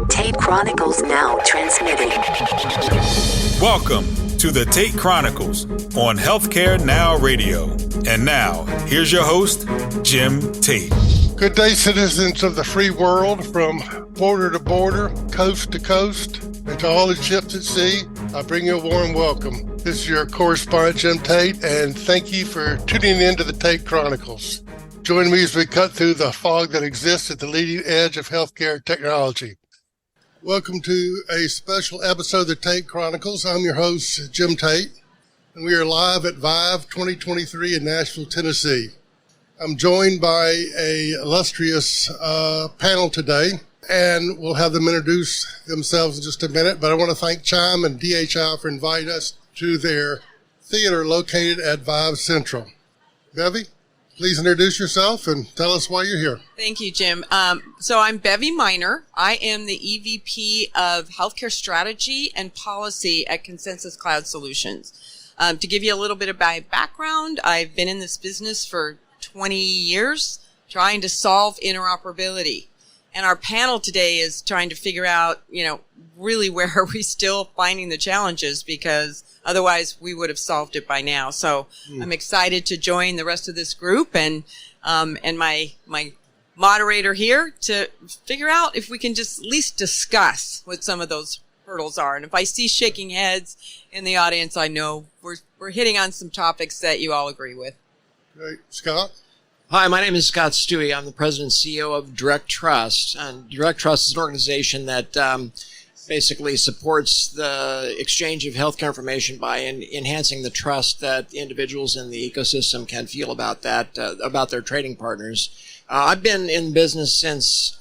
Tate Chronicles now transmitting. Welcome to the Tate Chronicles on Healthcare Now Radio. And now, here's your host, Jim Tate. Good day, citizens of the free world, from border to border, coast to coast, and to all the ships at sea. I bring you a warm welcome. This is your correspondent, Jim Tate, and thank you for tuning in to the Tate Chronicles. Join me as we cut through the fog that exists at the leading edge of healthcare technology. Welcome to a special episode of the Tate Chronicles. I'm your host, Jim Tate, and we are live at ViVE 2023 in Nashville, Tennessee. I'm joined by an illustrious panel today, and we'll have them introduce themselves in just a minute. But I want to thank Chime and DHI for inviting us to their theater located at ViVE Central. Bevy, please introduce yourself and tell us why you're here. Thank you, Jim. So I'm Bevy Miner. I am the EVP of Healthcare Strategy and Policy at Consensus Cloud Solutions. To give you a little bit of my background, I've been in this business for 20 years trying to solve interoperability. And our panel today is trying to figure out, really where are we still finding the challenges, because otherwise we would have solved it by now. So I'm excited to join the rest of this group and my moderator here to figure out if we can just at least discuss what some of those hurdles are. And if I see shaking heads in the audience, I know we're hitting on some topics that you all agree with. Great. Scott? Hi, my name is Scott Stewie. I'm the president and CEO of Direct Trust. And Direct Trust is an organization that basically supports the exchange of healthcare information by enhancing the trust that the in the ecosystem can feel about that, about their trading partners. I've been in business since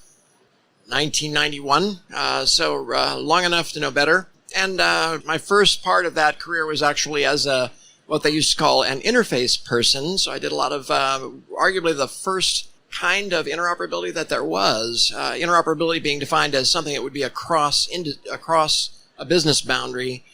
1991, so long enough to know better. And my first part of that career was actually as what they used to call an interface person. So I did a lot of, arguably the first kind of interoperability that there was. Interoperability being defined as something that would be across a business boundary.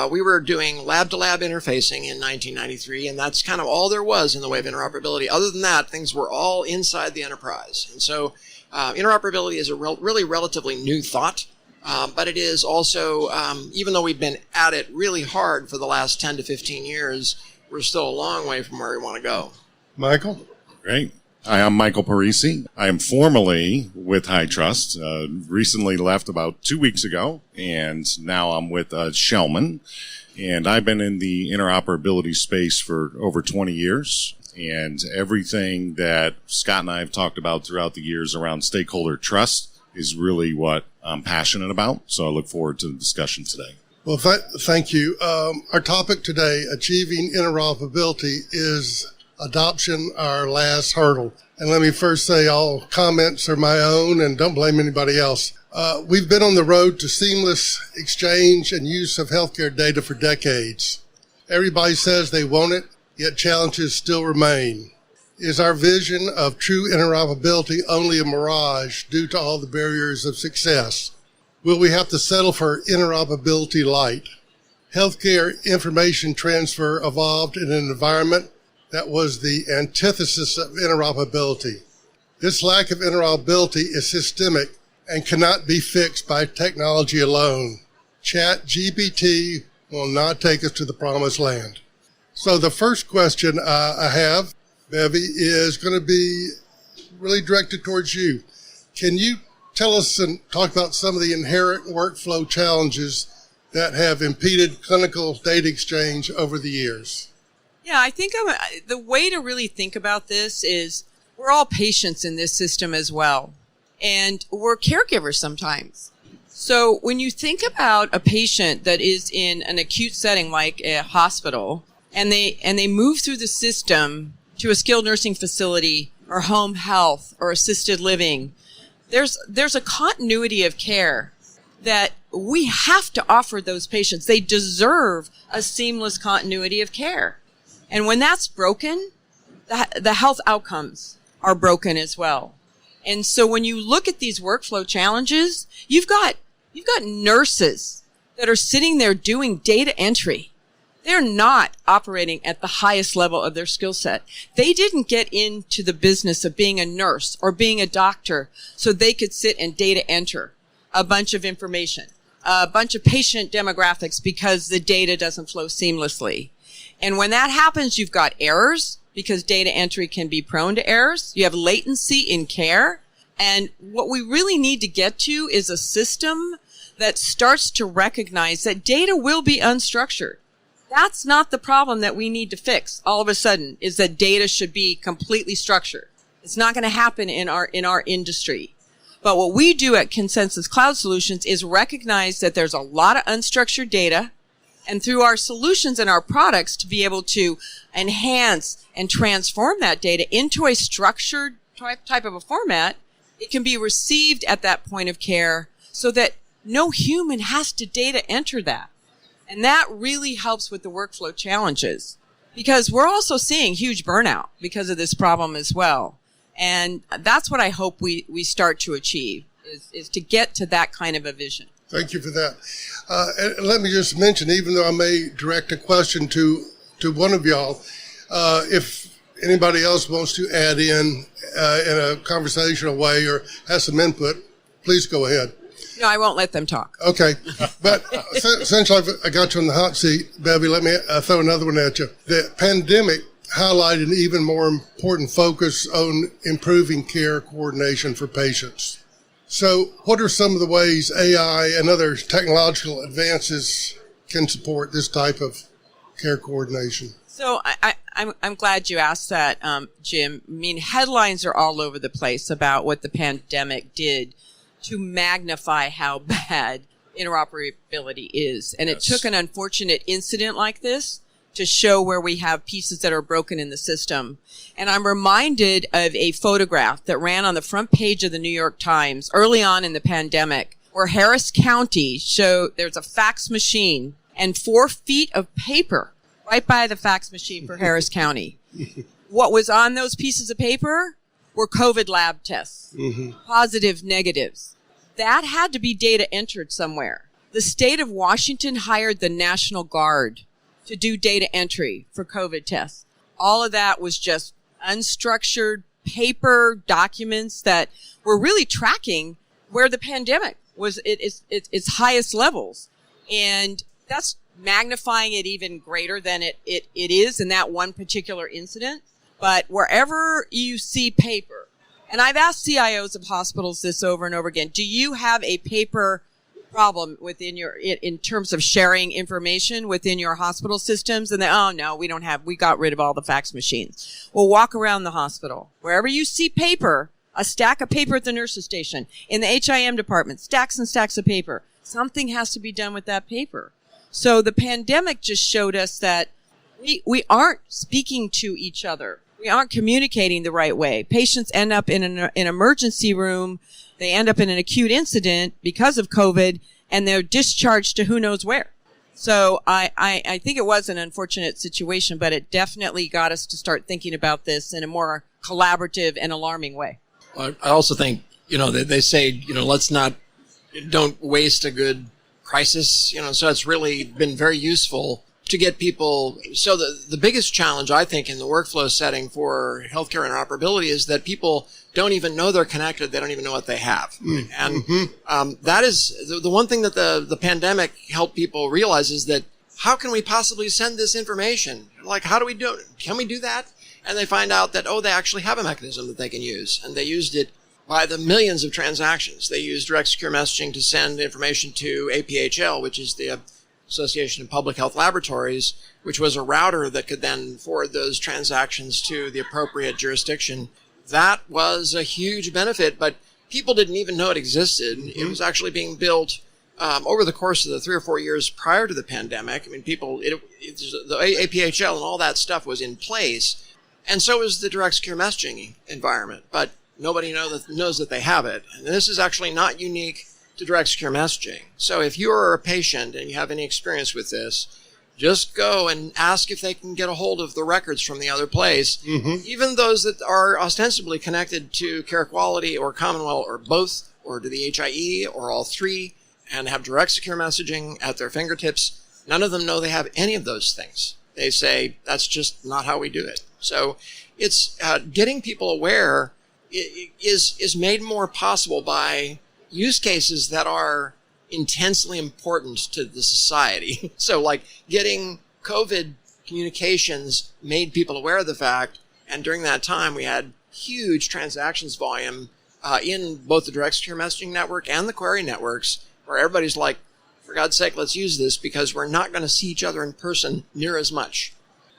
We were doing lab-to-lab interfacing in 1993, and that's kind of all there was in the way of interoperability. Other than that, things were all inside the enterprise. And so interoperability is a really relatively new thought. But it is also, even though we've been at it really hard for the last 10 to 15 years, we're still a long way from where we want to go. Michael? Great. Hi, I'm Michael Parisi. I am formerly with High Trust, recently left about 2 weeks ago, and now I'm with Shellman. And I've been in the interoperability space for over 20 years. And everything that Scott and I have talked about throughout the years around stakeholder trust is really what I'm passionate about. So I look forward to the discussion today. Well, thank you. Our topic today, achieving interoperability, is adoption, our last hurdle. And let me first say all comments are my own and don't blame anybody else. We've been on the road to seamless exchange and use of healthcare data for decades. Everybody says they want it, yet challenges still remain. Is our vision of true interoperability only a mirage due to all the barriers of success? Will we have to settle for interoperability light? Healthcare information transfer evolved in an environment that was the antithesis of interoperability. This lack of interoperability is systemic and cannot be fixed by technology alone. ChatGPT will not take us to the promised land. So the first question I have, Bevy, is going to be really directed towards you. Can you tell us and talk about some of the inherent workflow challenges that have impeded clinical data exchange over the years? Yeah, I think the way to really think about this is we're all patients in this system as well. And we're caregivers sometimes. So when you think about a patient that is in an acute setting like a hospital, and they move through the system to a skilled nursing facility or home health or assisted living, there's a continuity of care that we have to offer those patients. They deserve a seamless continuity of care. And when that's broken, the health outcomes are broken as well. And so when you look at these workflow challenges, you've got nurses that are sitting there doing data entry. They're not operating at the highest level of their skill set. They didn't get into the business of being a nurse or being a doctor so they could sit and data enter. a bunch of information, a bunch of patient demographics because the data doesn't flow seamlessly. And when that happens, you've got errors because data entry can be prone to errors. You have latency in care. And what we really need to get to is a system that starts to recognize that data will be unstructured. That's not the problem that we need to fix all of a sudden, is that data should be completely structured. It's not going to happen in our industry. But what we do at Consensus Cloud Solutions is recognize that there's a lot of unstructured data, and through our solutions and our products to be able to enhance and transform that data into a structured type of a format, it can be received at that point of care so that no human has to data enter that. And that really helps with the workflow challenges, because we're also seeing huge burnout because of this problem as well. And that's what I hope we start to achieve, is to get to that kind of a vision. Thank you for that. And let me just mention, even though I may direct a question to one of y'all, if anybody else wants to add in a conversational way or has some input, please go ahead. No, I won't let them talk. Okay. But since I got you on the hot seat, Bevy, let me throw another one at you. The pandemic highlighted an even more important focus on improving care coordination for patients. So what are some of the ways AI and other technological advances can support this type of care coordination? So I'm glad you asked that, Jim. I mean, headlines are all over the place about what the pandemic did to magnify how bad interoperability is. And It took an unfortunate incident like this to show where we have pieces that are broken in the system. And I'm reminded of a photograph that ran on the front page of the New York Times early on in the pandemic, where Harris County showed there's a fax machine and 4 feet of paper right by the fax machine for Harris County. What was on those pieces of paper were COVID lab tests, positive, negatives. That had to be data entered somewhere. The state of Washington hired the National Guard to do data entry for COVID tests. All of that was just unstructured paper documents that were really tracking where the pandemic was at its highest levels. And that's magnifying it even greater than it is in that one particular incident. But wherever you see paper, and I've asked CIOs of hospitals this over and over again, do you have a paper problem within in terms of sharing information within your hospital systems? And oh no, we got rid of all the fax machines. Well, walk around the hospital. Wherever you see paper, a stack of paper at the nurse's station, in the HIM department, stacks and stacks of paper. Something has to be done with that paper. So the pandemic just showed us that we aren't speaking to each other. We aren't communicating the right way. Patients end up in an emergency room. They end up in an acute incident because of COVID, and they're discharged to who knows where. So I think it was an unfortunate situation, but it definitely got us to start thinking about this in a more collaborative and alarming way. I also think, they say, don't waste a good crisis, so it's really been very useful to get people. So the biggest challenge, I think, in the workflow setting for healthcare interoperability is that people don't even know they're connected. They don't even know what they have. And that is the one thing that the pandemic helped people realize, is that how can we possibly send this information? Like, how do we do it? Can we do that? And they find out that, they actually have a mechanism that they can use. And they used it by the millions of transactions. They used direct secure messaging to send information to APHL, which is the Association of Public Health Laboratories, which was a router that could then forward those transactions to the appropriate jurisdiction. That was a huge benefit, but people didn't even know it existed. It was actually being built over the course of the 3 or 4 years prior to the pandemic. I mean, the APHL and all that stuff was in place, and so was the direct secure messaging environment, but nobody knows that they have it. And this is actually not unique to direct secure messaging. So if you're a patient and you have any experience with this, just go and ask if they can get a hold of the records from the other place, even those that are ostensibly connected to Care Quality or Commonwealth or both, or to the HIE or all three, and have direct secure messaging at their fingertips. None of them know they have any of those things. They say, that's just not how we do it. So it's getting people aware is made more possible by use cases that are intensely important to the society. So like getting COVID communications made people aware of the fact, and during that time we had huge transactions volume in both the direct secure messaging network and the query networks, where everybody's like, for God's sake, let's use this because we're not going to see each other in person near as much.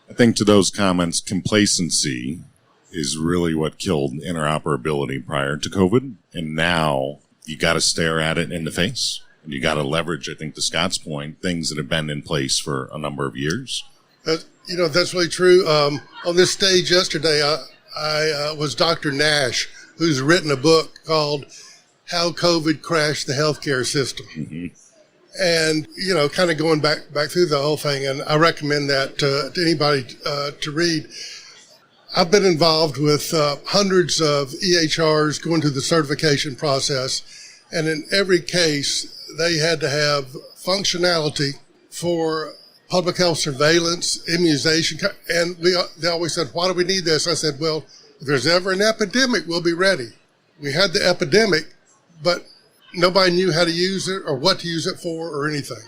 I think to those comments, complacency is really what killed interoperability prior to COVID. And now you got to stare at it in the face. And you got to leverage, I think, to Scott's point, things that have been in place for a number of years. That's really true. On this stage yesterday, I was Dr. Nash, who's written a book called How COVID Crashed the Healthcare System. Mm-hmm. And, kind of going back through the whole thing, and I recommend that to anybody to read. I've been involved with hundreds of EHRs going through the certification process, and in every case, they had to have functionality for public health surveillance, immunization, and they always said, why do we need this? I said, well, if there's ever an epidemic, we'll be ready. We had the epidemic, but nobody knew how to use it or what to use it for or anything.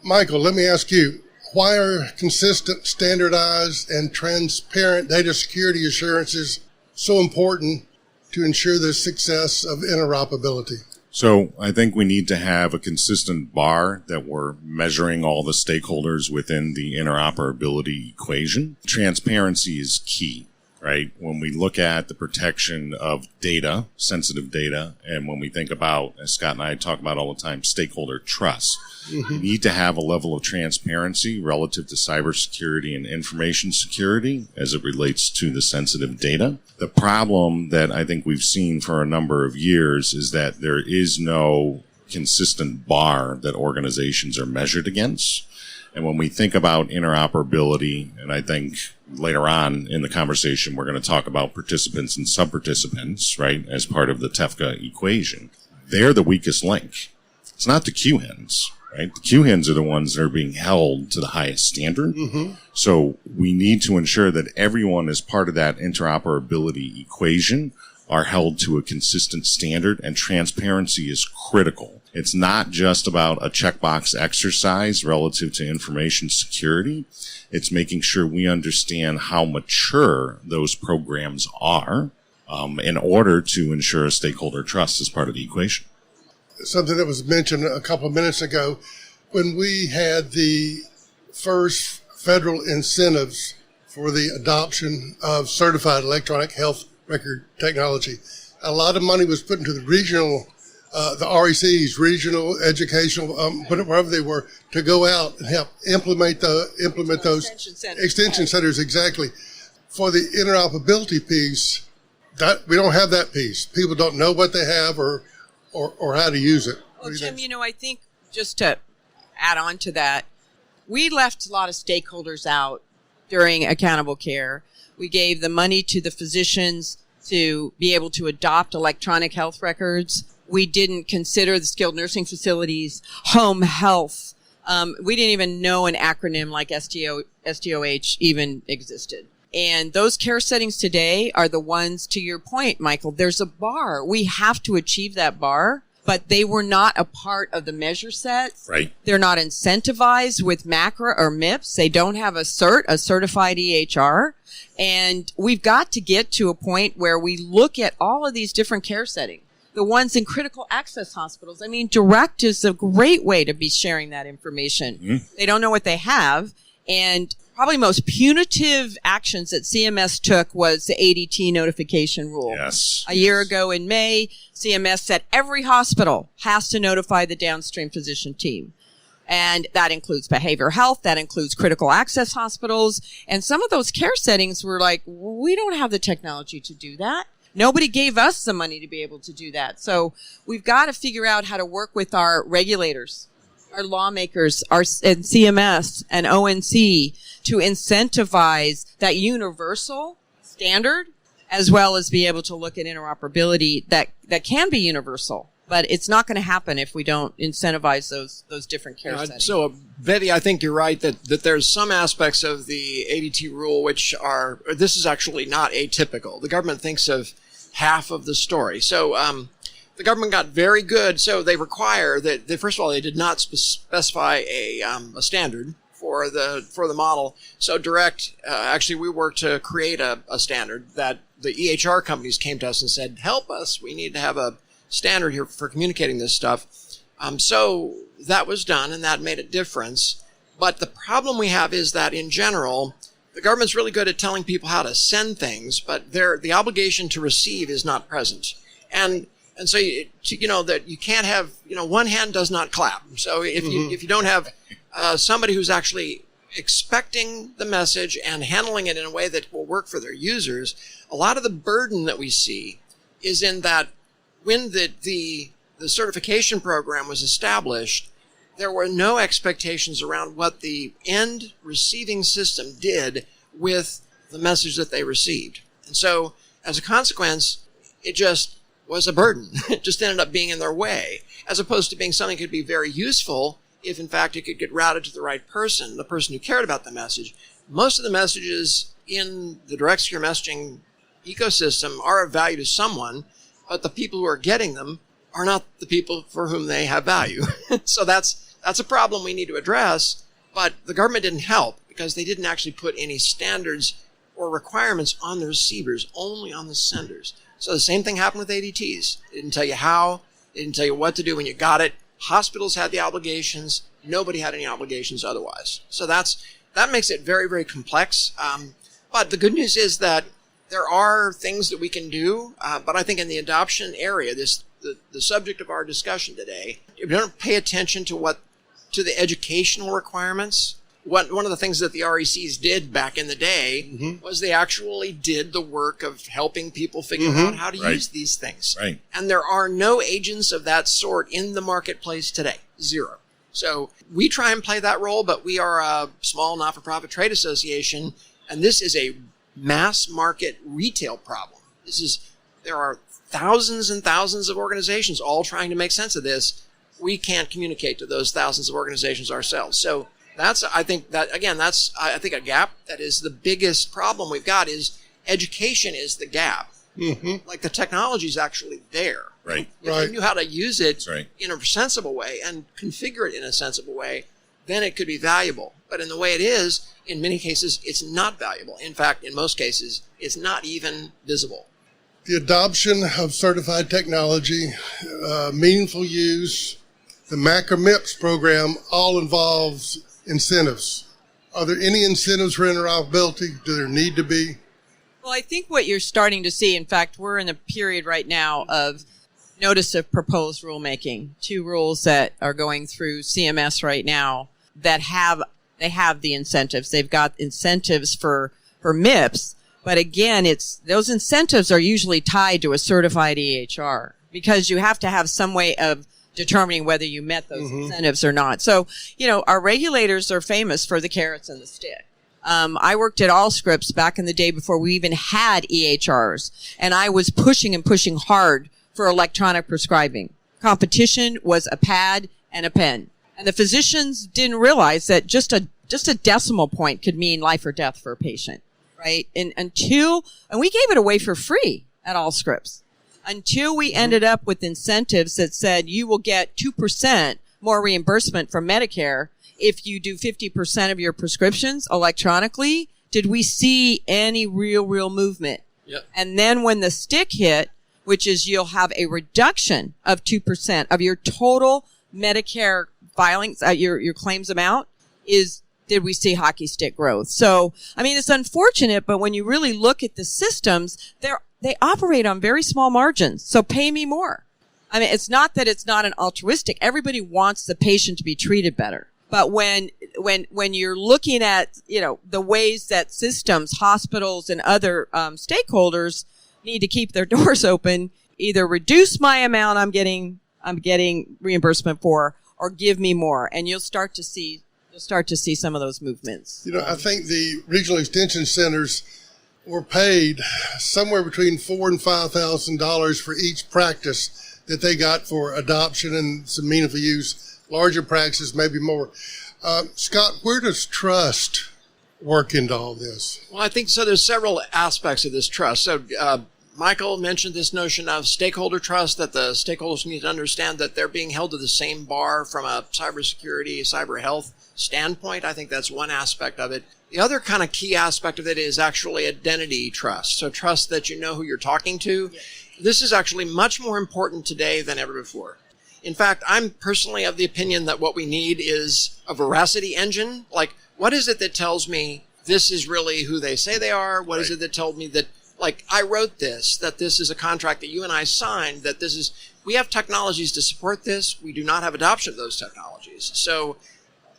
Michael, let me ask you, why are consistent, standardized, and transparent data security assurances so important to ensure the success of interoperability? So I think we need to have a consistent bar that we're measuring all the stakeholders within the interoperability equation. Transparency is key, right? When we look at the protection of data, sensitive data, and when we think about, as Scott and I talk about all the time, stakeholder trust, we need to have a level of transparency relative to cybersecurity and information security as it relates to the sensitive data. The problem that I think we've seen for a number of years is that there is no consistent bar that organizations are measured against. And when we think about interoperability, and I think later on in the conversation, we're going to talk about participants and sub-participants, right, as part of the TEFCA equation. They're the weakest link. It's not the QHINs, right? The QHINs are the ones that are being held to the highest standard. Mm-hmm. So we need to ensure that everyone as part of that interoperability equation are held to a consistent standard, and transparency is critical. It's not just about a checkbox exercise relative to information security. It's making sure we understand how mature those programs are in order to ensure stakeholder trust as part of the equation. Something that was mentioned a couple of minutes ago, when we had the first federal incentives for the adoption of certified electronic health record technology, a lot of money was put into the regional, the RECs, regional educational, wherever they were, to go out and help implement those extension centers. Exactly. For the interoperability piece, that we don't have that piece. People don't know what they have or how to use it. Well, Jim, I think just to add on to that, we left a lot of stakeholders out during accountable care. We gave the money to the physicians to be able to adopt electronic health records. We didn't consider the skilled nursing facilities, home health. We didn't even know an acronym like SDOH even existed. And those care settings today are the ones, to your point, Michael, there's a bar. We have to achieve that bar, but they were not a part of the measure sets. Right. They're not incentivized with MACRA or MIPS. They don't have a certified EHR. And we've got to get to a point where we look at all of these different care settings. The ones in critical access hospitals. I mean, direct is a great way to be sharing that information. Mm-hmm. They don't know what they have. And probably most punitive actions that CMS took was the ADT notification rule. Yes. A year ago in May, CMS said every hospital has to notify the downstream physician team. And that includes behavioral health. That includes critical access hospitals. And some of those care settings were like, we don't have the technology to do that. Nobody gave us the money to be able to do that. So we've got to figure out how to work with our regulators, our lawmakers, and CMS and ONC to incentivize that universal standard, as well as be able to look at interoperability that can be universal. But it's not going to happen if we don't incentivize those different care settings. So, Betty, I think you're right that there's some aspects of the ADT rule which this is actually not atypical. The government thinks of half of the story. So, the government got very good. So they require that, first of all, they did not specify a standard for the model. So actually, we worked to create a standard that the EHR companies came to us and said, help us, we need to have a standard here for communicating this stuff. So that was done, and that made a difference. But the problem we have is that, in general, the government's really good at telling people how to send things, but the obligation to receive is not present. And so, that you can't have, one hand does not clap. So if you don't have somebody who's actually expecting the message and handling it in a way that will work for their users, a lot of the burden that we see is in that when the certification program was established, there were no expectations around what the end receiving system did with the message that they received. And so, as a consequence, it just was a burden. It just ended up being in their way, as opposed to being something that could be very useful if, in fact, it could get routed to the right person, the person who cared about the message. Most of the messages in the direct secure messaging ecosystem are of value to someone, but the people who are getting them are not the people for whom they have value. So that's a problem we need to address, but the government didn't help because they didn't actually put any standards or requirements on the receivers, only on the senders. So the same thing happened with ADTs. They didn't tell you how, they didn't tell you what to do when you got it. Hospitals had the obligations. Nobody had any obligations otherwise. So that makes it very, very complex. But the good news is that there are things that we can do. But I think in the adoption area, the subject of our discussion today, if we don't pay attention to the educational requirements, one of the things that the RECs did back in the day was they actually did the work of helping people figure out how to use these things. Right. And there are no agents of that sort in the marketplace today. Zero. So we try and play that role, but we are a small not-for-profit trade association, and this is a mass market retail problem. There are thousands and thousands of organizations all trying to make sense of this. We can't communicate to those thousands of organizations ourselves. So I think a gap that is the biggest problem we've got is education is the gap. Like the technology is actually there. Right. If you knew how to use it right. in a sensible way and configure it in a sensible way, then it could be valuable. But in the way it is, in many cases, it's not valuable. In fact, in most cases, it's not even visible. The adoption of certified technology, meaningful use, the MACR MIPS program all involves incentives. Are there any incentives for interoperability? Do there need to be? Well, I think what you're starting to see, in fact, we're in a period right now of notice of proposed rulemaking, 2 rules that are going through CMS right now that have the incentives. They've got incentives for MIPS, but again, those incentives are usually tied to a certified EHR because you have to have some way of determining whether you met those incentives or not. So, our regulators are famous for the carrots and the stick. I worked at Allscripts back in the day before we even had EHRs, and I was pushing hard for electronic prescribing. Competition was a pad and a pen. And the physicians didn't realize that just a decimal point could mean life or death for a patient, right? And we gave it away for free at Allscripts until we ended up with incentives that said you will get 2% more reimbursement from Medicare if you do 50% of your prescriptions electronically. Did we see any real movement? Yep. And then when the stick hit, which is you'll have a reduction of 2% of your total Medicare filings, your claims amount, did we see hockey stick growth? So, it's unfortunate, but when you really look at the systems, they operate on very small margins. So pay me more. It's not that it's not an altruistic. Everybody wants the patient to be treated better. But when you're looking at, the ways that systems, hospitals, and other stakeholders need to keep their doors open, either reduce my amount I'm getting reimbursement for, or give me more, and you'll start to see some of those movements. I think the regional extension centers were paid somewhere between $4,000 and $5,000 for each practice that they got for adoption and some meaningful use. Larger practices, maybe more. Scott, where does trust work into all this? Well, I think so. There's several aspects of this trust. So Michael mentioned this notion of stakeholder trust, that the stakeholders need to understand that they're being held to the same bar from a cybersecurity, cyber health standpoint. I think that's one aspect of it. The other kind of key aspect of it is actually identity trust. So trust that you know who you're talking to. Yes. This is actually much more important today than ever before. In fact, I'm personally of the opinion that what we need is a veracity engine. Like, what is it that tells me this is really who they say they are? What is it that told me that, like, I wrote this, that this is a contract that you and I signed, that this is, we have technologies to support this. We do not have adoption of those technologies. So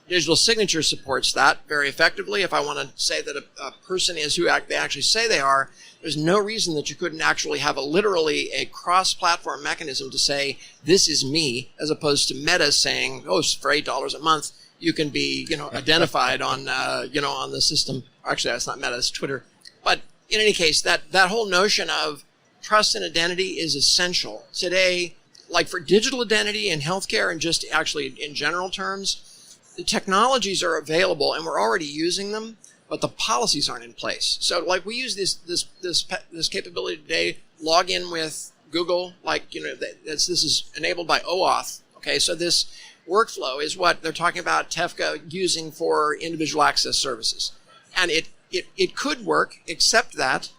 digital signature supports that very effectively. If I want to say that a person is who they actually say they are, there's no reason that you couldn't actually have literally a cross-platform mechanism to say, this is me, as opposed to Meta saying, oh, for $8 a month, you can be, identified on, on the system. Actually, that's not Meta, it's Twitter. But in any case, that whole notion of trust and identity is essential. Today, like for digital identity in healthcare and just actually in general terms, the technologies are available and we're already using them, but the policies aren't in place. So like we use this capability today, log in with Google, this is enabled by OAuth. Okay, so this workflow is what they're talking about TEFCA using for individual access services. And it could work, except that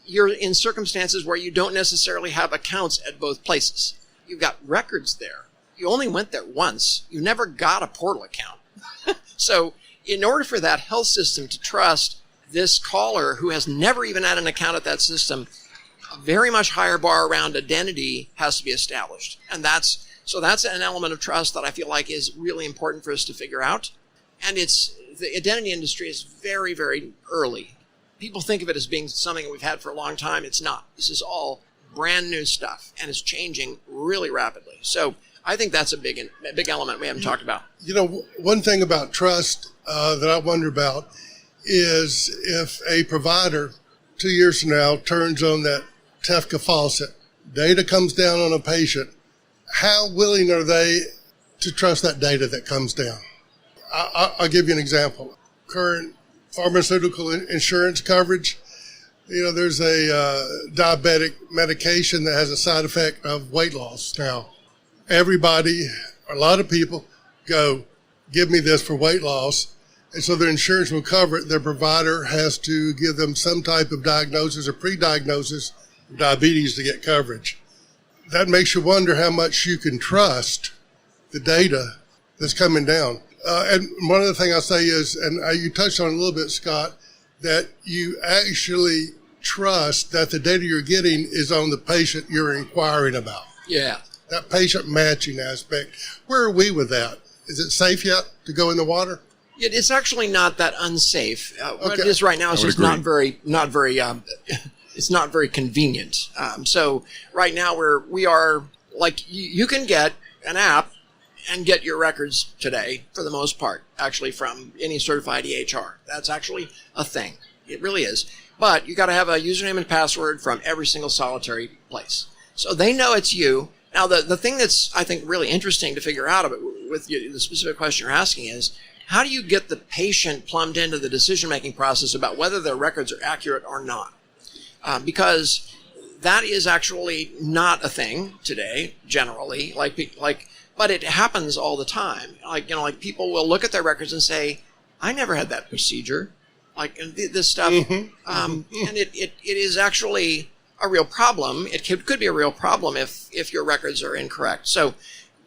you're in circumstances where you don't necessarily have accounts at both places. You've got records there. You only went there once. You never got a portal account. So in order for that health system to trust this caller who has never even had an account at that system, a very much higher bar around identity has to be established. And that's an element of trust that I feel like is really important for us to figure out. And the identity industry is very, very early. People think of it as being something that we've had for a long time. It's not. This is all brand new stuff, and it's changing really rapidly. So I think that's a big element we haven't talked about. One thing about trust that I wonder about is if a provider 2 years from now turns on that TEFCA faucet, data comes down on a patient, how willing are they to trust that data that comes down? I'll give you an example. Current pharmaceutical insurance coverage, there's a diabetic medication that has a side effect of weight loss. Now, a lot of people go, give me this for weight loss. And so their insurance will cover it. Their provider has to give them some type of diagnosis or pre-diagnosis of diabetes to get coverage. That makes you wonder how much you can trust the data that's coming down. And one other thing I'll say is, and you touched on it a little bit, Scott, that you actually trust that the data you're getting is on the patient you're inquiring about. Yeah. That patient matching aspect. Where are we with that? Is it safe yet to go in the water? It's actually not that unsafe. What Okay. it is right now is just agree. not very. It's not very convenient. So right now we are like you can get an app and get your records today for the most part, actually from any certified EHR. That's actually a thing. It really is. But you got to have a username and password from every single solitary place, so they know it's you. Now, the thing that's, I think, really interesting to figure out with you, the specific question you're asking is, how do you get the patient plumbed into the decision-making process about whether their records are accurate or not? Because that is actually not a thing today, generally. But it happens all the time. Like people will look at their records and say, I never had that procedure. This stuff. And it is actually a real problem. It could be a real problem if your records are incorrect. So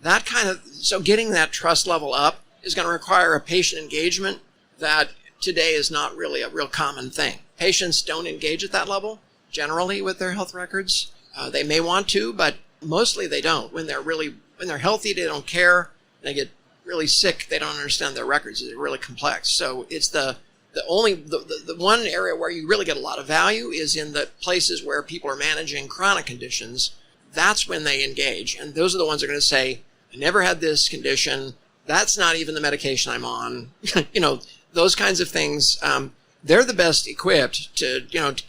getting that trust level up is going to require a patient engagement that today is not really a real common thing. Patients don't engage at that level generally with their health records. They may want to, but mostly they don't. When they're healthy, they don't care. They get really sick. They don't understand their records. They're really complex. So it's the one area where you really get a lot of value is in the places where people are managing chronic conditions. That's when they engage. And those are the ones that are going to say, I never had this condition. That's not even the medication I'm on. Those kinds of things. They're the best equipped to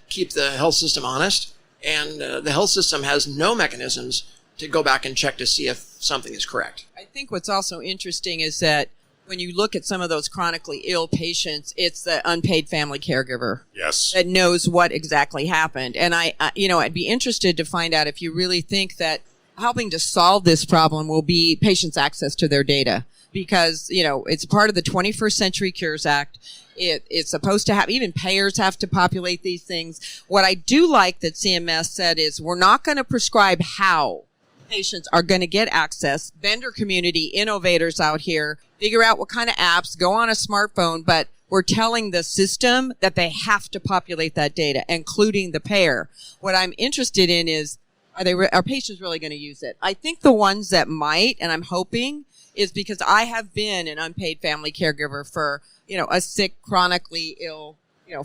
keep the health system honest. And the health system has no mechanisms to go back and check to see if something is correct. I think what's also interesting is that when you look at some of those chronically ill patients, it's the unpaid family caregiver Yes. that knows what exactly happened. And I'd be interested to find out if you really think that helping to solve this problem will be patients' access to their data, because, it's part of the 21st Century Cures Act. It's supposed to have, even payers have to populate these things. What I do like that CMS said is we're not going to prescribe how patients are going to get access. Vendor community, innovators out here, figure out what kind of apps, go on a smartphone, but we're telling the system that they have to populate that data, including the payer. What I'm interested in is, are patients really going to use it? I think the ones that might, and I'm hoping, is because I have been an unpaid family caregiver for, a sick, chronically ill,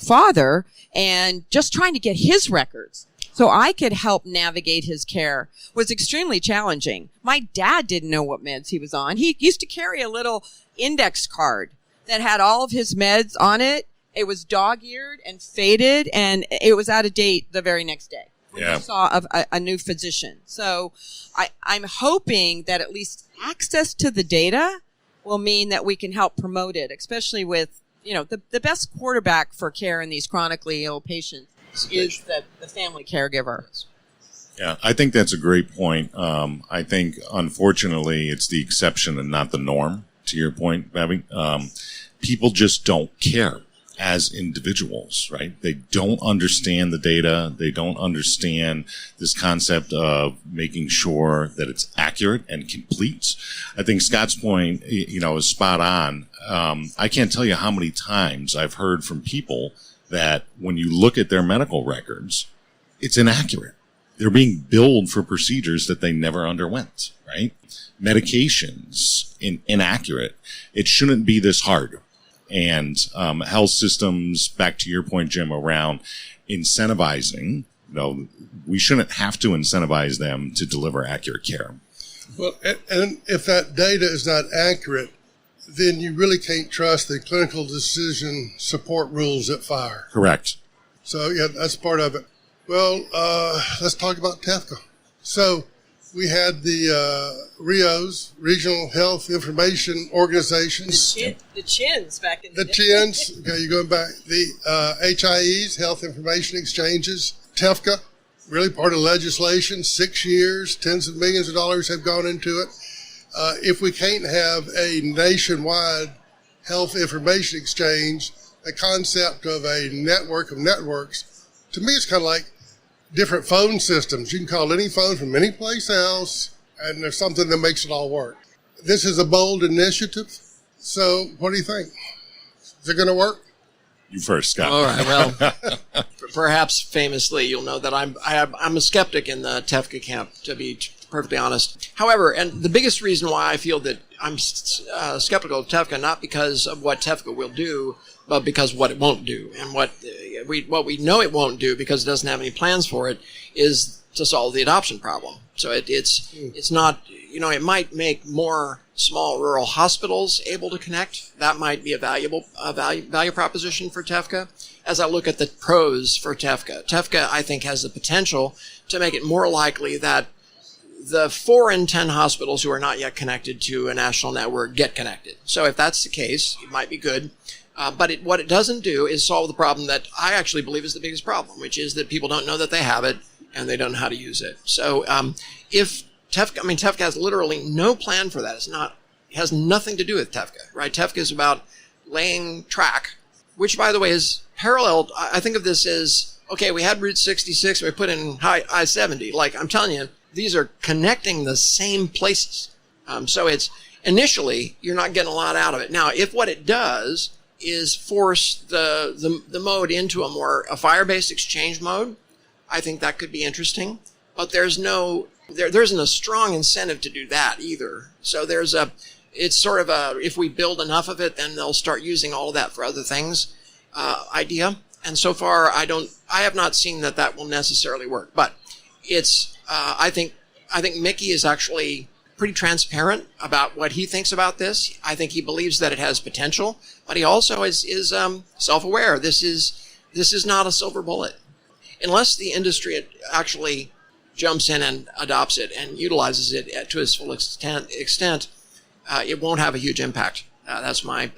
father, and just trying to get his records so I could help navigate his care was extremely challenging. My dad didn't know what meds he was on. He used to carry a little index card that had all of his meds on it. It was dog-eared and faded, and it was out of date the very next day. Yeah. I saw a new physician. So I'm hoping that at least access to the data will mean that we can help promote it, especially with, the best quarterback for care in these chronically ill patients is the family caregiver. Yeah, I think that's a great point. I think, unfortunately, it's the exception and not the norm, to your point, Babby. People just don't care as individuals, right? They don't understand the data. They don't understand this concept of making sure that it's accurate and complete. I think Scott's point, is spot on. I can't tell you how many times I've heard from people that when you look at their medical records, it's inaccurate. They're being billed for procedures that they never underwent, right? Medications, inaccurate. It shouldn't be this hard. And health systems, back to your point, Jim, around incentivizing, we shouldn't have to incentivize them to deliver accurate care. Well, and if that data is not accurate, then you really can't trust the clinical decision support rules at FHIR. Correct. So, yeah, that's part of it. Well, let's talk about TEFCA. So we had the RIOs, Regional Health Information Organizations. The chins back in the day. CHINs, okay, you're going back. The HIEs, Health Information Exchanges. TEFCA, really part of legislation, 6 years, tens of millions of dollars have gone into it. If we can't have a nationwide health information exchange, the concept of a network of networks, to me it's kind of like different phone systems. You can call any phone from any place else, and there's something that makes it all work. This is a bold initiative. So what do you think? Is it going to work? You first, Scott. All right. Well, perhaps famously, you'll know that I'm a skeptic in the TEFCA camp, to be perfectly honest. However, and the biggest reason why I feel that I'm skeptical of TEFCA, not because of what TEFCA will do, but because what it won't do. And what we know it won't do, because it doesn't have any plans for it, is to solve the adoption problem. So it's not, it might make more small rural hospitals able to connect. That might be a value proposition for TEFCA. As I look at the pros for TEFCA, I think, has the potential to make it more likely that the 4 in 10 hospitals who are not yet connected to a national network get connected. So if that's the case, it might be good. But what it doesn't do is solve the problem that I actually believe is the biggest problem, which is that people don't know that they have it and they don't know how to use it. So if TEFCA has literally no plan for that. It has nothing to do with TEFCA, right? TEFCA is about laying track, which, by the way, is paralleled. I think of this as, okay, we had Route 66, we put in I-70. Like, I'm telling you, these are connecting the same places. So it's initially, you're not getting a lot out of it. Now, if what it does is force the mode into a FHIR-based exchange mode, I think that could be interesting. But there isn't a strong incentive to do that either. So it's sort of if we build enough of it, then they'll start using all of that for other things idea. And so far, I have not seen that will necessarily work. But I think Mickey is actually pretty transparent about what he thinks about this. I think he believes that it has potential, but he also is self-aware. This is not a silver bullet. Unless the industry actually jumps in and adopts it and utilizes it to its full extent, it won't have a huge impact. That's my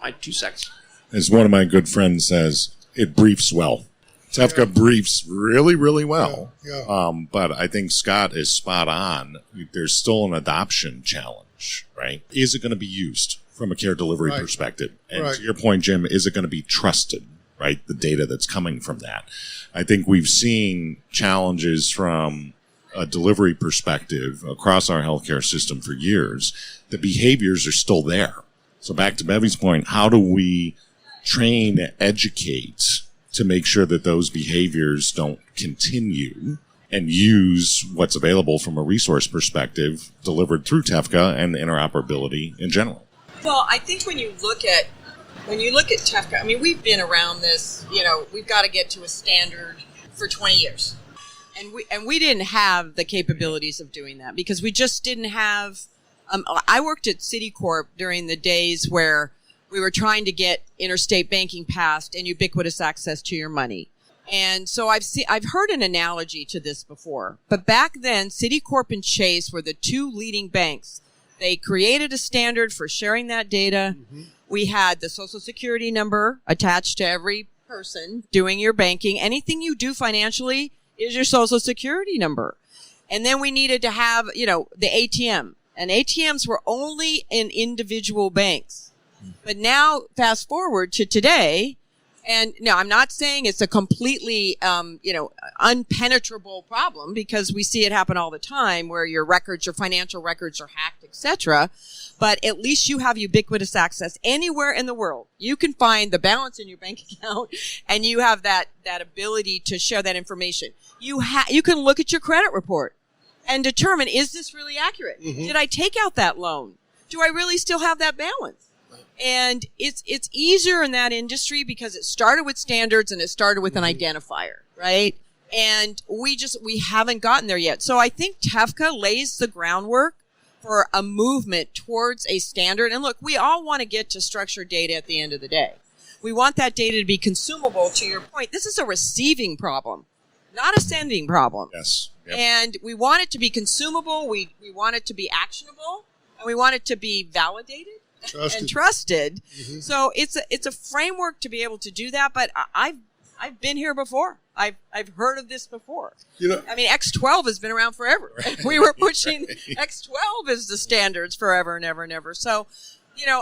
my 2 cents. As one of my good friends says, it briefs well. TEFCA briefs really, really well. Yeah. But I think Scott is spot on. There's still an adoption challenge, right? Is it going to be used from a care delivery perspective? And to your point, Jim, is it going to be trusted, right? The data that's coming from that. I think we've seen challenges from a delivery perspective across our healthcare system for years. The behaviors are still there. So back to Bevy's point, how do we train, educate to make sure that those behaviors don't continue and use what's available from a resource perspective delivered through TEFCA and interoperability in general? Well, I think when you look at TEFCA, I mean, we've been around this, we've got to get to a standard for 20 years. And we didn't have the capabilities of doing that because we just didn't have I worked at Citicorp during the days where we were trying to get interstate banking passed and ubiquitous access to your money. And so I've heard an analogy to this before. But back then, Citicorp and Chase were the 2 leading banks. They created a standard for sharing that data. Mm-hmm. We had the Social Security number attached to every person doing your banking. Anything you do financially is your Social Security number. And then we needed to have, the ATM. And ATMs were only in individual banks. But now, fast forward to today, and now I'm not saying it's a completely, unpenetrable problem because we see it happen all the time where your financial records are hacked, etc. But at least you have ubiquitous access anywhere in the world. You can find the balance in your bank account, and you have that ability to share that information. You can look at your credit report and determine, is this really accurate? Mm-hmm. Did I take out that loan? Do I really still have that balance? And it's easier in that industry because it started with standards and it started with an identifier, right? And we haven't gotten there yet. So I think TEFCA lays the groundwork for a movement towards a standard. And look, we all want to get to structured data at the end of the day. We want that data to be consumable. To your point, this is a receiving problem, not a sending problem. Yes. Yep. And we want it to be consumable. We want it to be actionable, and we want it to be validated. And trusted. Mm-hmm. So it's a framework to be able to do that. But I've been here before. I've heard of this before. I mean, X12 has been around forever. Right? We were pushing X12 as the standards forever and ever and ever. So,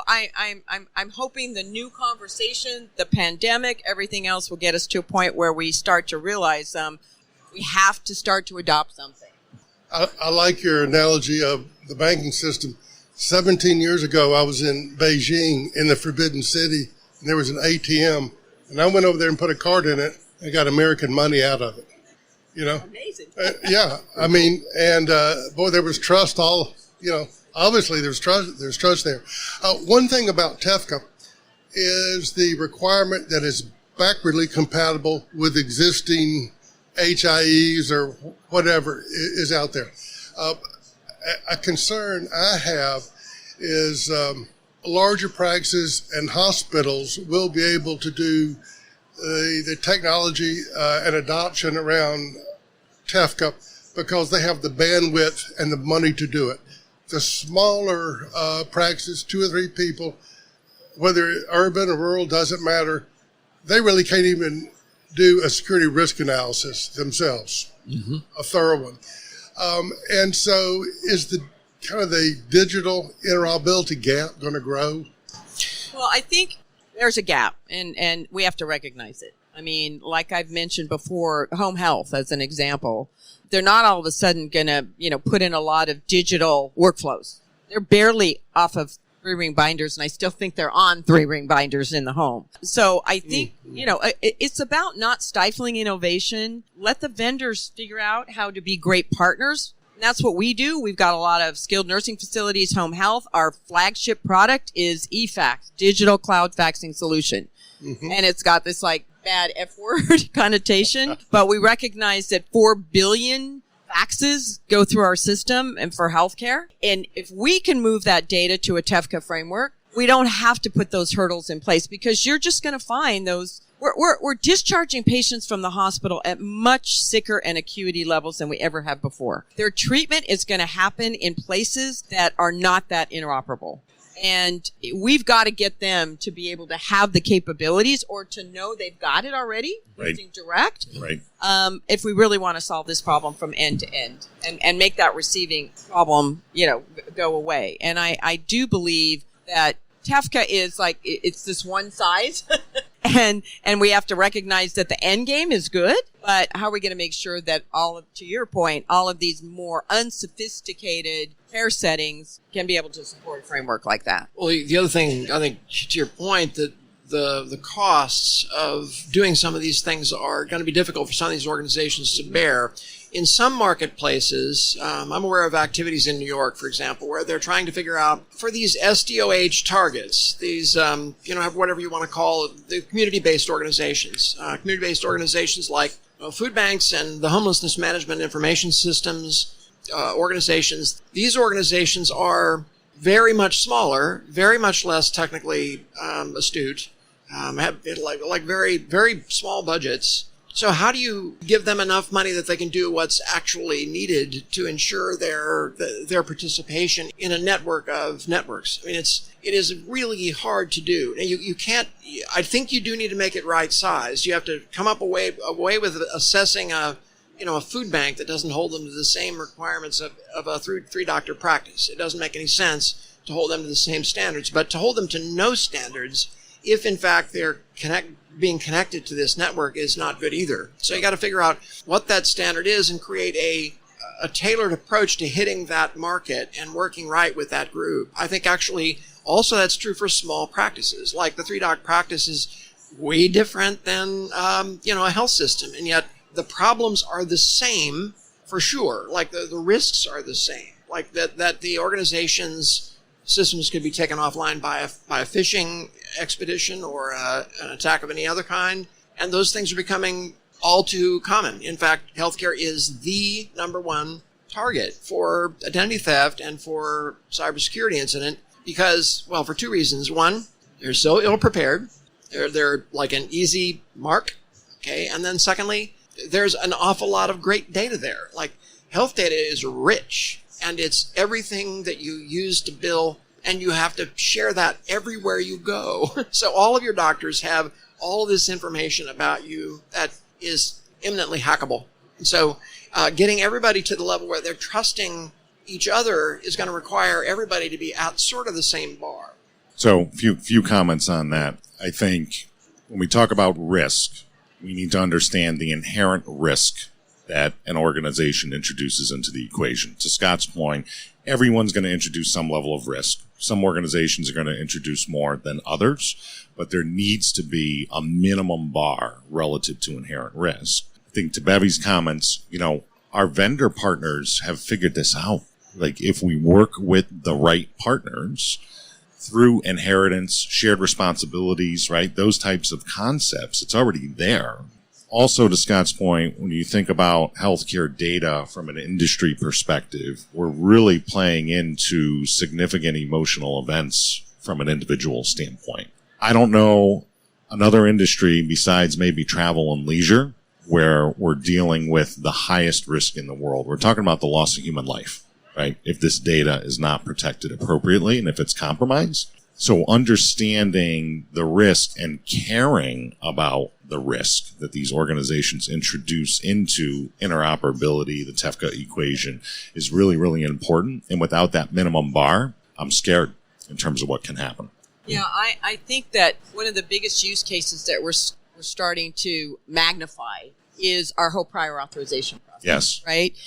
I'm hoping the new conversation, the pandemic, everything else will get us to a point where we start to realize we have to start to adopt something. I like your analogy of the banking system. 17 years ago, I was in Beijing in the Forbidden City, and there was an ATM, and I went over there and put a card in it and got American money out of it. Amazing. Yeah, I mean, and boy, there was trust. Obviously there's trust there. One thing about TEFCA is the requirement that is backwardly compatible with existing HIEs or whatever is out there. A concern I have is larger practices and hospitals will be able to do the technology and adoption around TEFCA because they have the bandwidth and the money to do it. The smaller practices, 2 or 3 people, whether urban or rural, doesn't matter. They really can't even do a security risk analysis themselves, a thorough one. And so is the digital interoperability gap going to grow? Well, I think there's a gap, and we have to recognize it. I mean, like I've mentioned before, home health as an example, they're not all of a sudden going to, put in a lot of digital workflows. They're barely off of 3-ring binders, and I still think they're on 3-ring binders in the home. So I think, it's about not stifling innovation. Let the vendors figure out how to be great partners. And that's what we do. We've got a lot of skilled nursing facilities, home health. Our flagship product is eFax, digital cloud faxing solution. Mm-hmm. And it's got this bad F word connotation, but we recognize that 4 billion faxes go through our system and for healthcare. And if we can move that data to a TEFCA framework, we don't have to put those hurdles in place because you're just going to find those. We're discharging patients from the hospital at much sicker and acuity levels than we ever have before. Their treatment is going to happen in places that are not that interoperable. And we've got to get them to be able to have the capabilities or to know they've got it already using direct. Right. If we really want to solve this problem from end to end and make that receiving problem, go away. And I do believe that TEFCA is like, it's this one size and we have to recognize that the end game is good, but how are we going to make sure that to your point, all of these more unsophisticated care settings can be able to support a framework like that? Well, the other thing, I think, to your point, that the costs of doing some of these things are going to be difficult for some of these organizations to bear. In some marketplaces, I'm aware of activities in New York, for example, where they're trying to figure out for these SDOH targets, these, whatever you want to call it, the community-based organizations. Community-based organizations like food banks and the homelessness management information systems organizations. These organizations are very much smaller, very much less technically astute, have very, very small budgets. So how do you give them enough money that they can do what's actually needed to ensure their participation in a network of networks? I mean, it is really hard to do. Now, you can't. I think you do need to make it right size. You have to come up a way with assessing a food bank that doesn't hold them to the same requirements of a three doctor practice. It doesn't make any sense to hold them to the same standards, but to hold them to no standards, if in fact they're being connected to this network, is not good either. So you got to figure out what that standard is and create a tailored approach to hitting that market and working right with that group. I think actually also that's true for small practices. Like the 3-doc practice is way different than a health system, and yet the problems are the same for sure. Like the risks are the same. Like that the organization's systems could be taken offline by a fishing expedition or an attack of any other kind. And those things are becoming all too common. In fact, healthcare is the number one target for identity theft and for cybersecurity incident because, well, for two reasons. One, they're so ill-prepared. They're like an easy mark. Okay. And then secondly, there's an awful lot of great data there. Like health data is rich. And it's everything that you use to bill, and you have to share that everywhere you go. So all of your doctors have all this information about you that is eminently hackable. And so getting everybody to the level where they're trusting each other is going to require everybody to be at sort of the same bar. So few comments on that. I think when we talk about risk, we need to understand the inherent risk that an organization introduces into the equation. To Scott's point, everyone's going to introduce some level of risk. Some organizations are going to introduce more than others, but there needs to be a minimum bar relative to inherent risk. I think to Bevy's comments, our vendor partners have figured this out. Like if we work with the right partners through inheritance, shared responsibilities, right? Those types of concepts, it's already there. Also, to Scott's point, when you think about healthcare data from an industry perspective, we're really playing into significant emotional events from an individual standpoint. I don't know another industry besides maybe travel and leisure where we're dealing with the highest risk in the world. We're talking about the loss of human life, right? If this data is not protected appropriately and if it's compromised. So understanding the risk and caring about the risk that these organizations introduce into interoperability, the TEFCA equation, is really, really important. And without that minimum bar, I'm scared in terms of what can happen. Yeah, I think that one of the biggest use cases that we're starting to magnify is our whole prior authorization process. Yes. Right?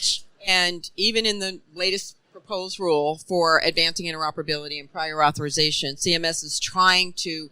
And even in the latest proposed rule for advancing interoperability and prior authorization, CMS is trying to,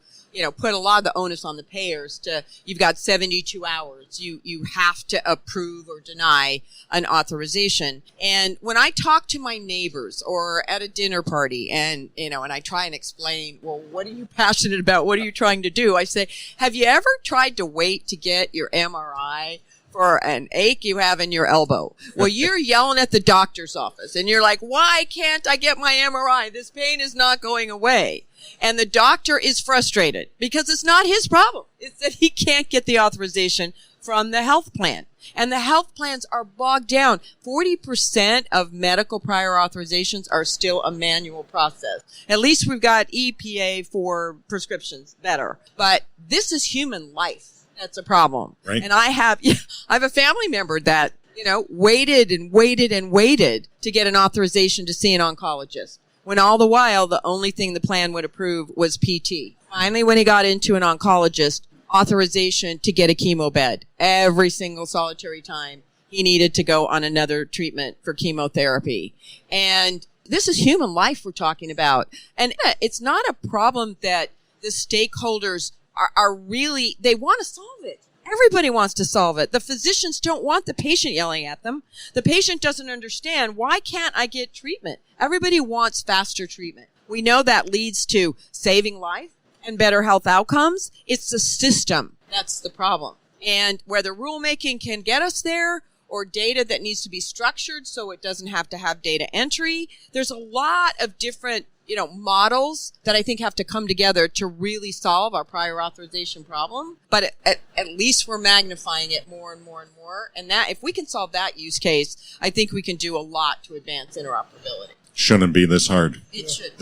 put a lot of the onus on the payers you've got 72 hours. You have to approve or deny an authorization. And when I talk to my neighbors or at a dinner party and I try and explain, well, what are you passionate about? What are you trying to do? I say, have you ever tried to wait to get your MRI for an ache you have in your elbow? Well, you're yelling at the doctor's office and you're like, why can't I get my MRI? This pain is not going away. And the doctor is frustrated because it's not his problem. It's that he can't get the authorization from the health plan. And the health plans are bogged down. 40% of medical prior authorizations are still a manual process. At least we've got EPA for prescriptions, better. But this is human life. That's a problem. Right. And I have a family member that, waited and waited and waited to get an authorization to see an oncologist, when all the while the only thing the plan would approve was PT. Finally, when he got into an oncologist, authorization to get a chemo bed every single solitary time he needed to go on another treatment for chemotherapy. And this is human life we're talking about. And it's not a problem that the stakeholders are really, they want to solve it. Everybody wants to solve it. The physicians don't want the patient yelling at them. The patient doesn't understand, why can't I get treatment? Everybody wants faster treatment. We know that leads to saving life and better health outcomes. It's the system that's the problem. And whether rulemaking can get us there, or data that needs to be structured so it doesn't have to have data entry, there's a lot of different models that I think have to come together to really solve our prior authorization problem. But at least we're magnifying it more and more and more. And that, if we can solve that use case, I think we can do a lot to advance interoperability. Shouldn't be this hard. It should.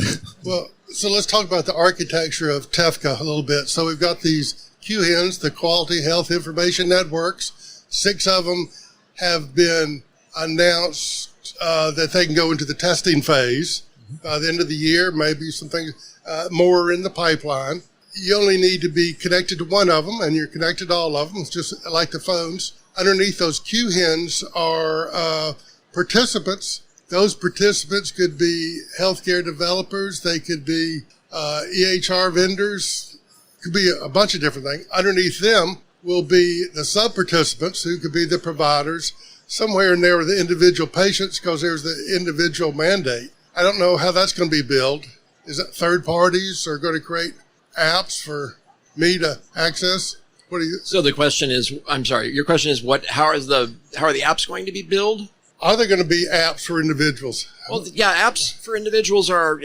Well, so let's talk about the architecture of TEFCA a little bit. So we've got these QHINs, the Quality Health Information Networks. 6 of them have been announced that they can go into the testing phase by the end of the year. Maybe some things more in the pipeline. You only need to be connected to one of them, and you're connected to all of them. It's just like the phones. Underneath those QHINs are participants. Those participants could be healthcare developers. They could be EHR vendors. Could be a bunch of different things. Underneath them will be the sub-participants, who could be the providers. Somewhere in there are the individual patients, because there's the individual mandate. I don't know how that's going to be billed. Is it third parties are going to create apps for me to access? What do you? So the question is, I'm sorry, your question is how are the apps going to be billed? Are there going to be apps for individuals? Well, yeah, apps for individuals are,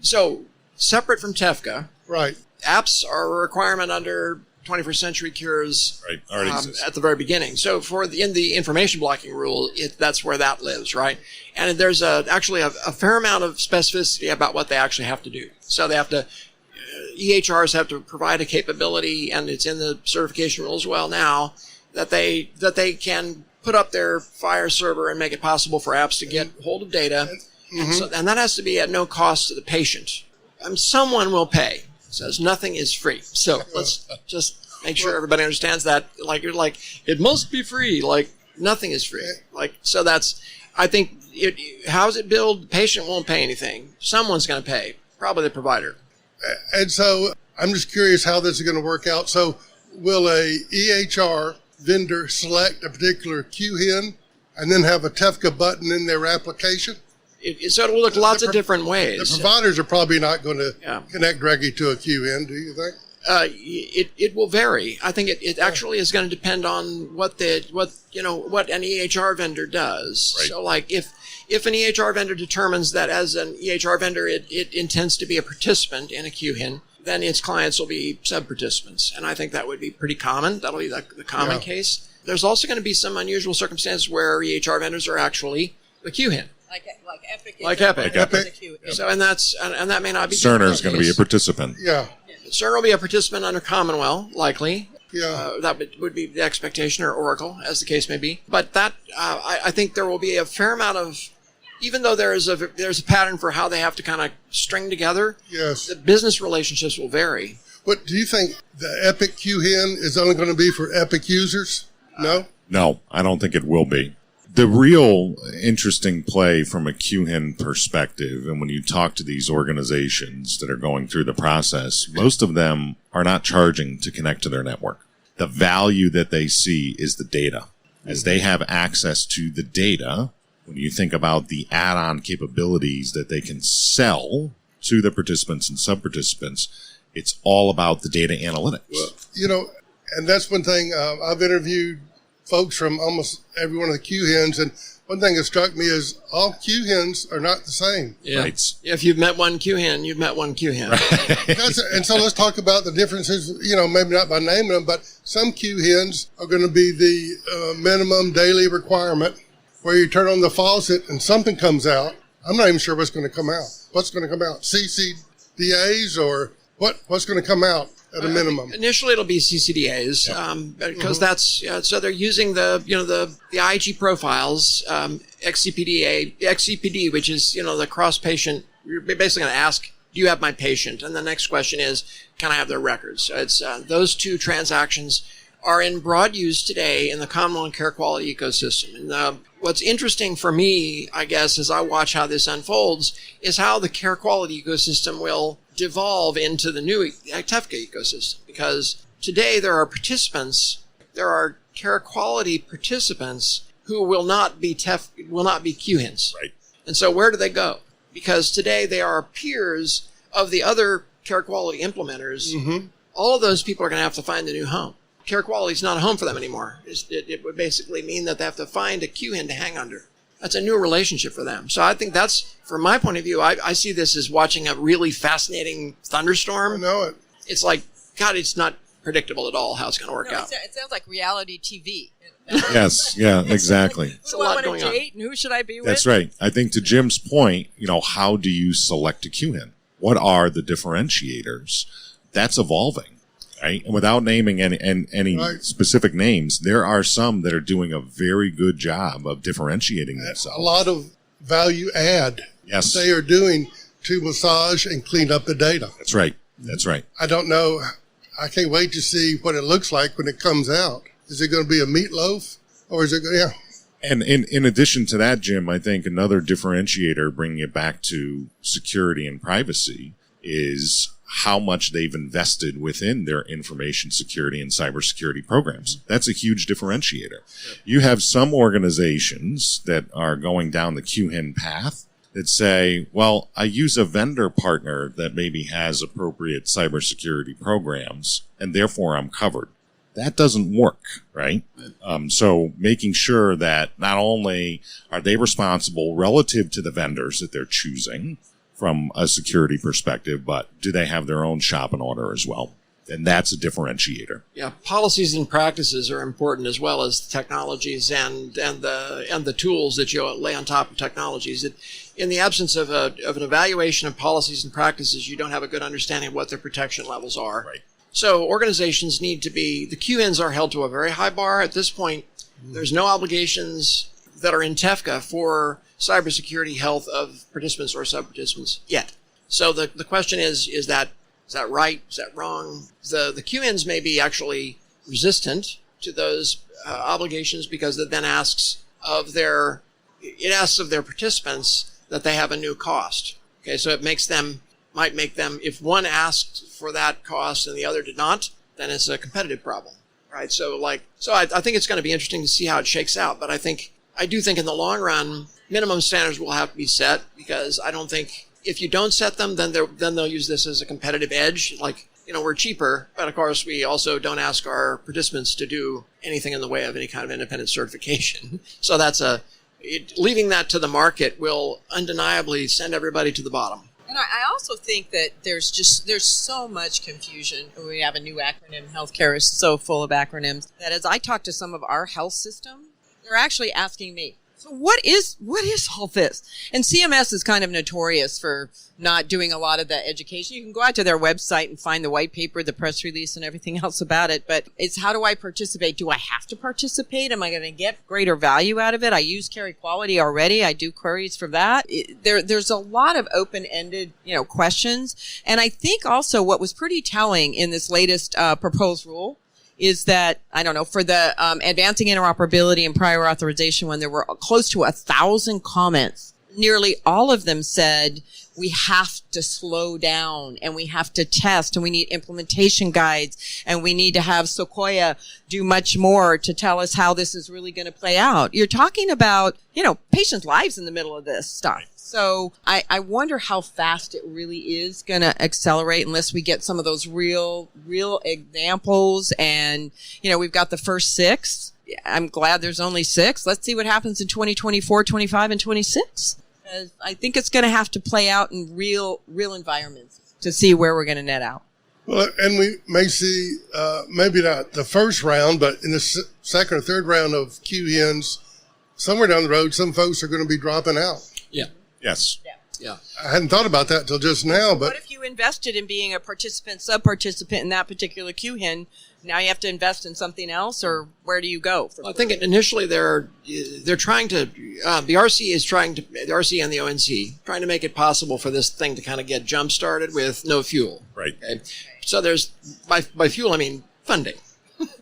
so separate from TEFCA. Right. Apps are a requirement under 21st Century Cures Right. Already exists. at the very beginning. So in the information blocking rule, that's where that lives, right? And there's actually a fair amount of specificity about what they actually have to do. So they have to, EHRs have to provide a capability, and it's in the certification rule as well now, that they can put up their Fire server and make it possible for apps to get hold of data. Mm-hmm. And that has to be at no cost to the patient. Someone will pay. Says nothing is free. So let's just make sure everybody understands that. Like, you're like, it must be free. Like, nothing is free. Like, so that's, I think, how's it billed? The patient won't pay anything. Someone's going to pay, probably the provider. And so I'm just curious how this is going to work out. So will a EHR vendor select a particular QHIN and then have a TEFCA button in their application? So it will look lots of different ways. The providers are probably not going to connect directly to a QHIN, do you think? It will vary. I think it actually is going to depend on what an EHR vendor does. Right. So, like, if an EHR vendor determines that as an EHR vendor it intends to be a participant in a QHIN, then its clients will be sub-participants. And I think that would be pretty common. That'll be the common case. There's also going to be some unusual circumstances where EHR vendors are actually the QHIN. Like Epic. So, and that may not be. Cerner is going to be a participant. Yeah. Cerner will be a participant under Commonwealth, likely. Yeah. That would be the expectation, or Oracle, as the case may be. But that, I think there will be a fair amount of, even though there's a pattern for how they have to kind of string together, yes, the business relationships will vary. But do you think the Epic QHIN is only going to be for Epic users? No? No, I don't think it will be. The real interesting play from a QHIN perspective, and when you talk to these organizations that are going through the process, most of them are not charging to connect to their network. The value that they see is the data. As they have access to the data, when you think about the add-on capabilities that they can sell to the participants and sub-participants, it's all about the data analytics. Well, and that's one thing. I've interviewed folks from almost every one of the QHINs, and one thing that struck me is all Q hens are not the same. Yeah. Right. If you've met one Q hen, you've met one Q hen. And so let's talk about the differences, maybe not by naming them, but some Q hens are going to be the minimum daily requirement where you turn on the faucet and something comes out. I'm not even sure what's going to come out. What's going to come out? CCDAs or what's going to come out at a minimum? Initially, it'll be CCDAs because that's so they're using the IgG profiles, XCPD, which is the cross patient. You're basically going to ask, do you have my patient? And the next question is, can I have their records? So it's those two transactions are in broad use today in the common law and care quality ecosystem. And what's interesting for me, I guess, as I watch how this unfolds, is how the care quality ecosystem will devolve into the new TEFCA ecosystem. Because today there are care quality participants who will not be QHINs. Right. And so where do they go? Because today they are peers of the other care quality implementers. Mm-hmm. All of those people are going to have to find a new home. Care quality is not a home for them anymore. It would basically mean that they have to find a QHIN to hang under. That's a new relationship for them. So I think that's, from my point of view, I see this as watching a really fascinating thunderstorm. I know it. It's like, God, it's not predictable at all how it's going to work out. It sounds like reality TV. Yes, yeah, exactly. There's a lot going on. Date and who should I be with? That's right. I think to Jim's point, how do you select a QHIN? What are the differentiators? That's evolving. Right? And without naming any right. specific names, there are some that are doing a very good job of differentiating themselves. A lot of value add Yes. they are doing to massage and clean up the data. That's right. That's right. I don't know. I can't wait to see what it looks like when it comes out. Is it going to be a meatloaf or is it going to, And in addition to that, Jim, I think another differentiator, bringing it back to security and privacy, is how much they've invested within their information security and cybersecurity programs. That's a huge differentiator. You have some organizations that are going down the QHIN path that say, well, I use a vendor partner that maybe has appropriate cybersecurity programs, and therefore I'm covered. That doesn't work, right? So making sure that not only are they responsible relative to the vendors that they're choosing from a security perspective, but do they have their own shop in order as well? And that's a differentiator. Yeah, policies and practices are important as well as technologies and the tools that you lay on top of technologies. In the absence of an evaluation of policies and practices, you don't have a good understanding of what their protection levels are. Right. So organizations need to be, the QNs are held to a very high bar. At this point, there's no obligations that are in TEFCA for cybersecurity health of participants or sub-participants yet. So the question is that right? Is that wrong? The QNs may be actually resistant to those obligations because it then asks of their participants that they have a new cost. Okay, so it might make them, if one asked for that cost and the other did not, then it's a competitive problem, right? So I think it's going to be interesting to see how it shakes out. But I do think in the long run, minimum standards will have to be set, because I don't think if you don't set them, then they'll use this as a competitive edge. Like, we're cheaper, but of course we also don't ask our participants to do anything in the way of any kind of independent certification. So leaving that to the market will undeniably send everybody to the bottom. And I also think that there's so much confusion. We have a new acronym. Healthcare is so full of acronyms that as I talk to some of our health system, they're actually asking me, so what is all this? And CMS is kind of notorious for not doing a lot of the education. You can go out to their website and find the white paper, the press release, and everything else about it. But it's, how do I participate? Do I have to participate? Am I going to get greater value out of it? I use Care Equality already. I do queries for that. There's a lot of open-ended, questions. And I think also what was pretty telling in this latest proposed rule is that, I don't know, for the advancing interoperability and prior authorization, when there were close to 1,000 comments, nearly all of them said we have to slow down and we have to test and we need implementation guides and we need to have Sequoia do much more to tell us how this is really going to play out. You're talking about, patients' lives in the middle of this stuff. So I wonder how fast it really is going to accelerate unless we get some of those real examples. And, we've got the first 6 I'm glad there's only 6. Let's see what happens in 2024, 25, and 26. I think it's going to have to play out in real environments to see where we're going to net out. Well, and we may see, maybe not the first round, but in the second or third round of QHINs, somewhere down the road, some folks are going to be dropping out. Yeah. Yes. Yeah. I hadn't thought about that till just now, but What if you invested in being a participant, sub-participant in that particular QHIN? Now you have to invest in something else, or where do you go? Well, I think initially they're trying to the RC and the ONC trying to make it possible for this thing to kind of get jump started with no fuel. Right. Okay? So there's by fuel I mean funding.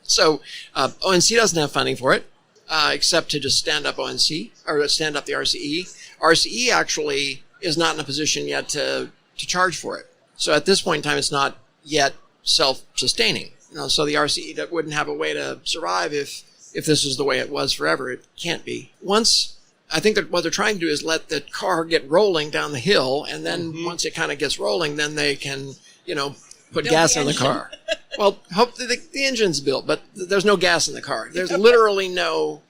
So ONC doesn't have funding for it except to just stand up ONC or stand up the RCE. RCE actually is not in a position yet to charge for it. So at this point in time, it's not yet self-sustaining. So the RCE wouldn't have a way to survive if this is the way it was forever. It can't be. I think that what they're trying to do is let the car get rolling down the hill, and then once it kind of gets rolling, then they can, put gas in the car. Well, hope that the engine's built, but there's no gas in the car. There's literally no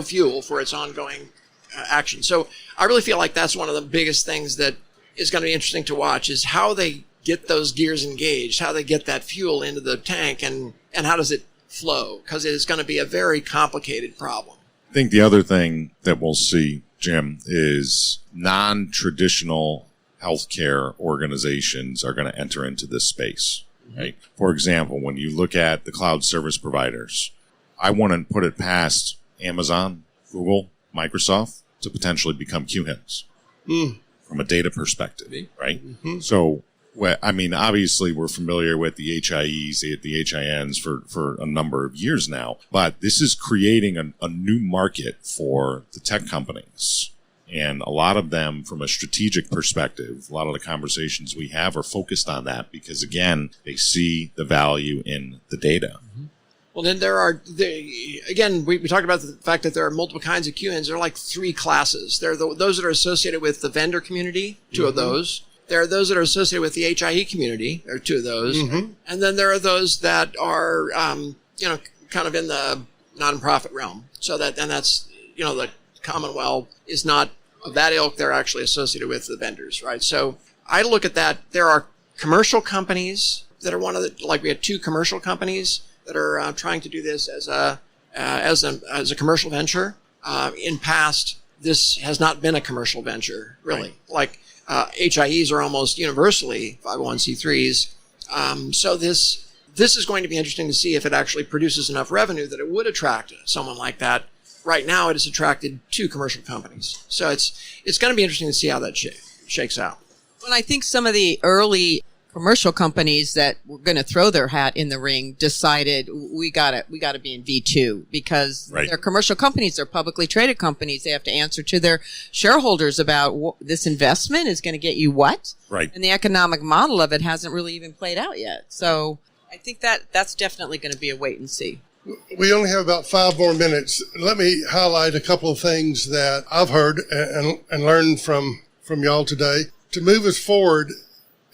fuel for its ongoing action. So I really feel like that's one of the biggest things that is going to be interesting to watch is how they get those gears engaged, how they get that fuel into the tank, and how does it flow? Because it is going to be a very complicated problem. I think the other thing that we'll see, Jim, is non-traditional healthcare organizations are going to enter into this space. Right? For example, when you look at the cloud service providers, I wouldn't put it past Amazon, Google, Microsoft to potentially become QHINs from a data perspective, right? So, obviously we're familiar with the HIEs, the HINs for a number of years now, but this is creating a new market for the tech companies. And a lot of them, from a strategic perspective, a lot of the conversations we have are focused on that because, again, they see the value in the data. Well, then we talked about the fact that there are multiple kinds of QHINs. There are like 3 classes. There are those that are associated with the vendor community, 2 of those. There are those that are associated with the HIE community. There are 2 of those. And then there are those that are, kind of in the nonprofit realm. So that's, the Commonwealth is not of that ilk. They're actually associated with the vendors, right? So I look at that. There are commercial companies that are we have 2 commercial companies that are trying to do this as a commercial venture. In past, this has not been a commercial venture, really. Like HIEs are almost universally 501c3s. So this is going to be interesting to see if it actually produces enough revenue that it would attract someone like that. Right now, it has attracted 2 commercial companies. So it's going to be interesting to see how that shakes out. Well, I think some of the early commercial companies that were going to throw their hat in the ring decided we got to be in V2 because they're commercial companies, they're publicly traded companies. They have to answer to their shareholders about this investment is going to get you what? Right. And the economic model of it hasn't really even played out yet. So I think that's definitely going to be a wait and see. we only have about 5 more minutes. Let me highlight a couple of things that I've heard and learned from y'all today. To move us forward,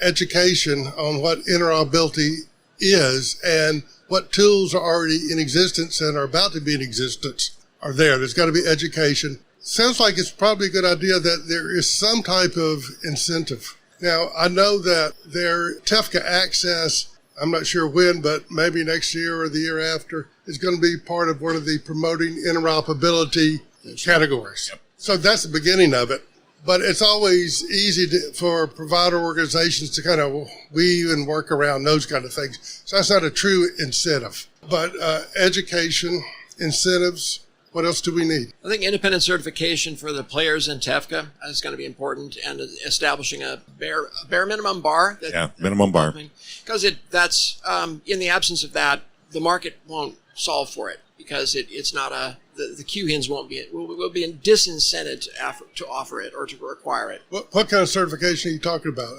education on what interoperability is and what tools are already in existence and are about to be in existence are there. There's got to be education. Sounds like it's probably a good idea that there is some type of incentive. Now, I know that their TEFCA access, I'm not sure when, but maybe next year or the year after, is going to be part of one of the promoting interoperability categories. Yep. So that's the beginning of it. But it's always easy for provider organizations to kind of weave and work around those kind of things. So that's not a true incentive. But education, incentives, what else do we need? I think independent certification for the players in TEFCA is going to be important, and establishing a bare minimum bar. Minimum bar. Because that's in the absence of that, the market won't solve for it, because it's not the QHINs will be disincented to offer it or to require it. What kind of certification are you talking about?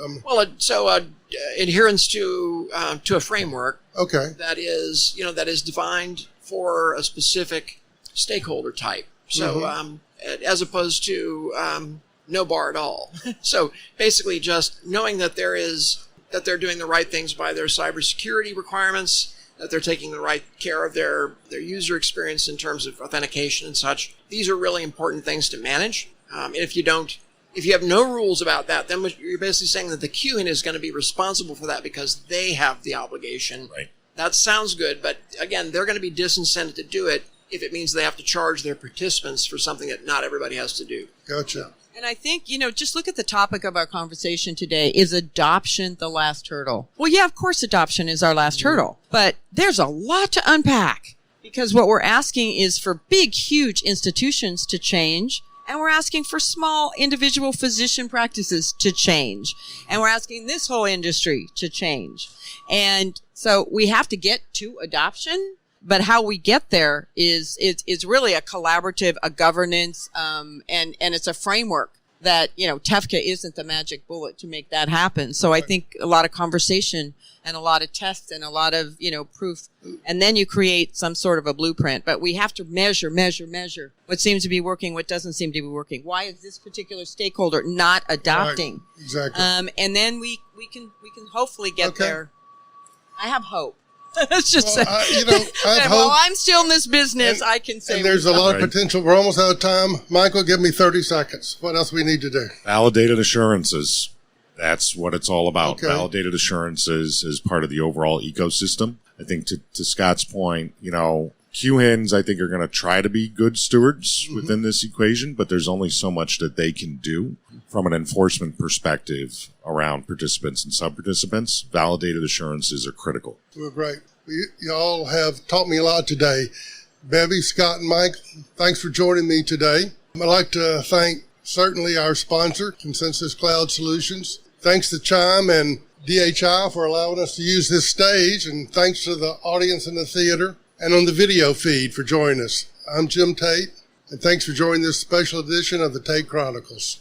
Adherence to a framework. Okay. That is defined for a specific stakeholder type. So as opposed to no bar at all. So basically, just knowing that they're doing the right things by their cybersecurity requirements, that they're taking the right care of their user experience in terms of authentication and such. These are really important things to manage. And if you have no rules about that, then you're basically saying that the queuing is going to be responsible for that because they have the obligation. Right. That sounds good, but again, they're going to be disincented to do it if it means they have to charge their participants for something that not everybody has to do. Gotcha. And I think, just look at the topic of our conversation today. Is adoption the last hurdle? Well, yeah, of course adoption is our last hurdle, but there's a lot to unpack because what we're asking is for big, huge institutions to change. And we're asking for small individual physician practices to change. And we're asking this whole industry to change. And so we have to get to adoption. But how we get there is really a collaborative, a governance, and it's a framework that, TEFCA isn't the magic bullet to make that happen. So I think a lot of conversation and a lot of tests and a lot of, proof. And then you create some sort of a blueprint. But we have to measure what seems to be working, what doesn't seem to be working. Why is this particular stakeholder not adopting? Right. Exactly. And then we can hopefully get there. I have hope. Let's just say, I have while hope. I'm still in this business, I can say. And there's a lot of potential. We're almost out of time. Michael, give me 30 seconds. What else we need to do? Validated assurances. That's what it's all about. Okay. Validated assurances is part of the overall ecosystem. I think to Scott's point, QHINs, I think, are going to try to be good stewards within this equation, but there's only so much that they can do from an enforcement perspective around participants and sub-participants. Validated assurances are critical. Well, great. Y'all have taught me a lot today. Bevy, Scott, and Mike, thanks for joining me today. I'd like to thank certainly our sponsor, Consensus Cloud Solutions. Thanks to Chime and DHI for allowing us to use this stage, and thanks to the audience in the theater and on the video feed for joining us. I'm Jim Tate, and thanks for joining this special edition of the Tate Chronicles.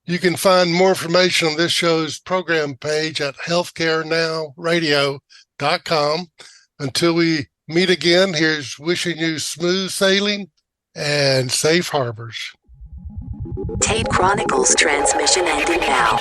You can find more information on this show's program page at healthcarenowradio.com. Until we meet again, here's wishing you smooth sailing and safe harbors. Tate Chronicles transmission ending now.